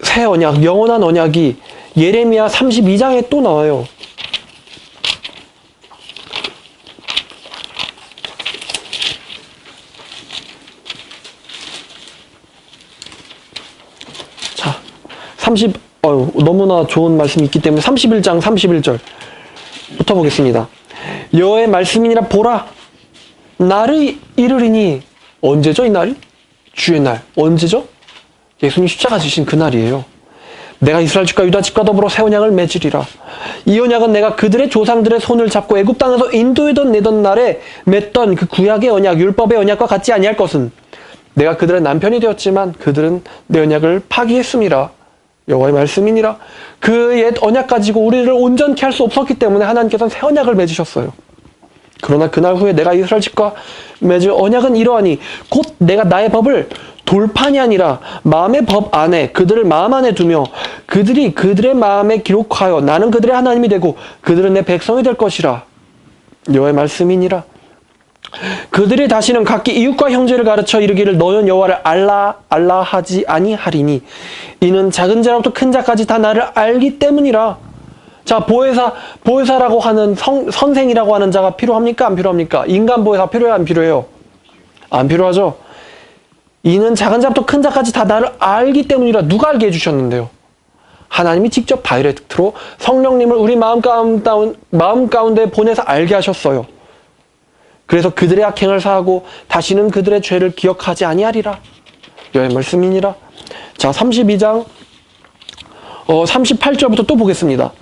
새 언약, 영원한 언약이 예레미야 32장에 또 나와요. 자, 너무나 좋은 말씀이 있기 때문에 31장 31절부터 보겠습니다. 여호와의 말씀이니라 보라. 날을 이르리니 언제죠 이 날이? 주의 날. 언제죠? 예수님 십자가 지신 그 날이에요. 내가 이스라엘 집과 유다 집과 더불어 새 언약을 맺으리라. 이 언약은 내가 그들의 조상들의 손을 잡고 애굽 땅에서 인도하던 내던 날에 맺던 그 구약의 언약 율법의 언약과 같지 아니할 것은 내가 그들의 남편이 되었지만 그들은 내 언약을 파기했음이라. 여호와의 말씀이니라. 그 옛 언약 가지고 우리를 온전케 할 수 없었기 때문에 하나님께서는 새 언약을 맺으셨어요. 그러나 그날 후에 내가 이스라엘 집과 맺을 언약은 이러하니 곧 내가 나의 법을 돌판이 아니라 마음의 법 안에 그들을 마음 안에 두며 그들이 그들의 마음에 기록하여 나는 그들의 하나님이 되고 그들은 내 백성이 될 것이라. 여호와의 말씀이니라. 그들이 다시는 각기 이웃과 형제를 가르쳐 이르기를 너는 여호와를 알라 하지 아니하리니 이는 작은 자로부터 큰 자까지 다 나를 알기 때문이라. 자, 보혜사라고 하는 선생이라고 하는 자가 필요합니까? 안 필요합니까? 인간 보혜사 필요해요? 안 필요해요? 안 필요하죠? 이는 작은 자부터 큰 자까지 다 나를 알기 때문이라. 누가 알게 해주셨는데요? 하나님이 직접 다이렉트로 성령님을 우리 마음 가운데 보내서 알게 하셨어요. 그래서 그들의 악행을 사하고 다시는 그들의 죄를 기억하지 아니하리라. 여호와의 말씀이니라. 자, 32장 38절부터 또 보겠습니다.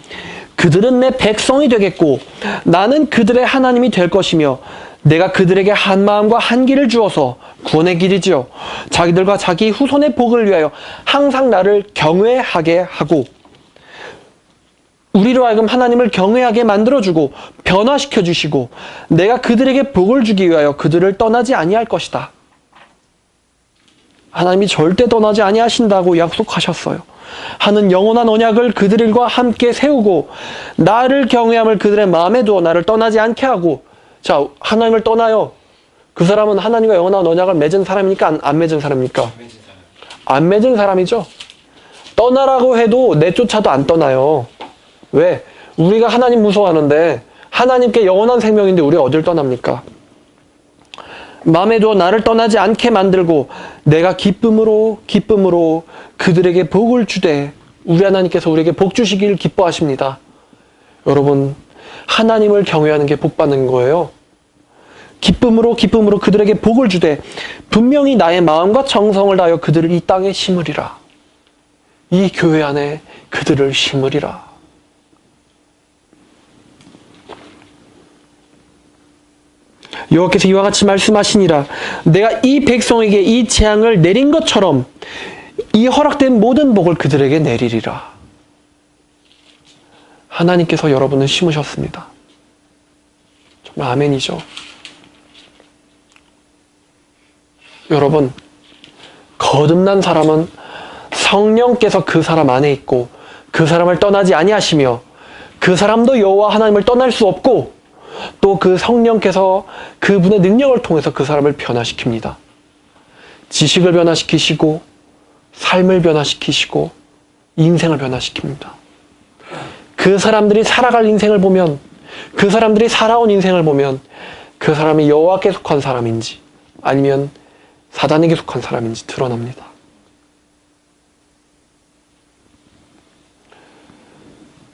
그들은 내 백성이 되겠고 나는 그들의 하나님이 될 것이며 내가 그들에게 한 마음과 한 길을 주어서 구원의 길이지요. 자기들과 자기 후손의 복을 위하여 항상 나를 경외하게 하고 우리로 하여금 하나님을 경외하게 만들어주고 변화시켜 주시고 내가 그들에게 복을 주기 위하여 그들을 떠나지 아니할 것이다. 하나님이 절대 떠나지 아니하신다고 약속하셨어요. 하는 영원한 언약을 그들과 함께 세우고 나를 경외함을 그들의 마음에 두어 나를 떠나지 않게 하고. 자, 하나님을 떠나요. 그 사람은 하나님과 영원한 언약을 맺은 사람입니까? 안 맺은 사람입니까? 맺은 사람. 안 맺은 사람이죠. 떠나라고 해도 내쫓아도 안 떠나요. 왜? 우리가 하나님 무서워하는데 하나님께 영원한 생명인데 우리가 어딜 떠납니까? 마음에 두어 나를 떠나지 않게 만들고 내가 기쁨으로 그들에게 복을 주되. 우리 하나님께서 우리에게 복 주시길 기뻐하십니다. 여러분, 하나님을 경외하는 게 복 받는 거예요. 기쁨으로 그들에게 복을 주되 분명히 나의 마음과 정성을 다하여 그들을 이 땅에 심으리라. 이 교회 안에 그들을 심으리라. 여호와께서 이와 같이 말씀하시니라. 내가 이 백성에게 이 재앙을 내린 것처럼 이 허락된 모든 복을 그들에게 내리리라. 하나님께서 여러분을 심으셨습니다. 정말 아멘이죠. 여러분, 거듭난 사람은 성령께서 그 사람 안에 있고 그 사람을 떠나지 아니하시며 그 사람도 여호와 하나님을 떠날 수 없고 또 그 성령께서 그분의 능력을 통해서 그 사람을 변화시킵니다. 지식을 변화시키시고 삶을 변화시키시고 인생을 변화시킵니다. 그 사람들이 살아갈 인생을 보면, 그 사람들이 살아온 인생을 보면 그 사람이 여호와께 속한 사람인지 아니면 사단에게 속한 사람인지 드러납니다.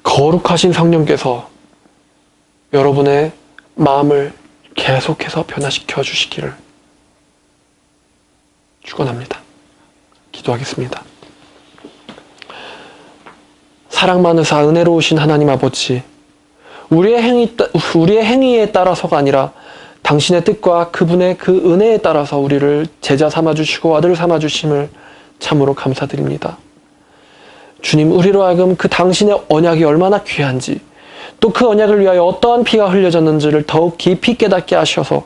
거룩하신 성령께서 여러분의 마음을 계속해서 변화시켜 주시기를 축원합니다. 기도하겠습니다. 사랑 많으사 은혜로우신 하나님 아버지, 우리의 행위에 따라서가 아니라 당신의 뜻과 그분의 그 은혜에 따라서 우리를 제자 삼아주시고 아들 삼아주심을 참으로 감사드립니다. 주님, 우리로 하여금 그 당신의 언약이 얼마나 귀한지, 또 그 언약을 위하여 어떠한 피가 흘려졌는지를 더욱 깊이 깨닫게 하셔서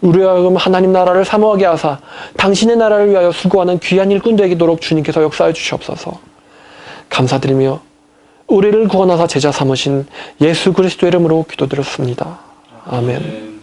우리로 하여금 하나님 나라를 사모하게 하사 당신의 나라를 위하여 수고하는 귀한 일꾼 되도록 주님께서 역사해 주시옵소서. 감사드리며 우리를 구원하사 제자 삼으신 예수 그리스도 이름으로 기도드렸습니다. 아멘.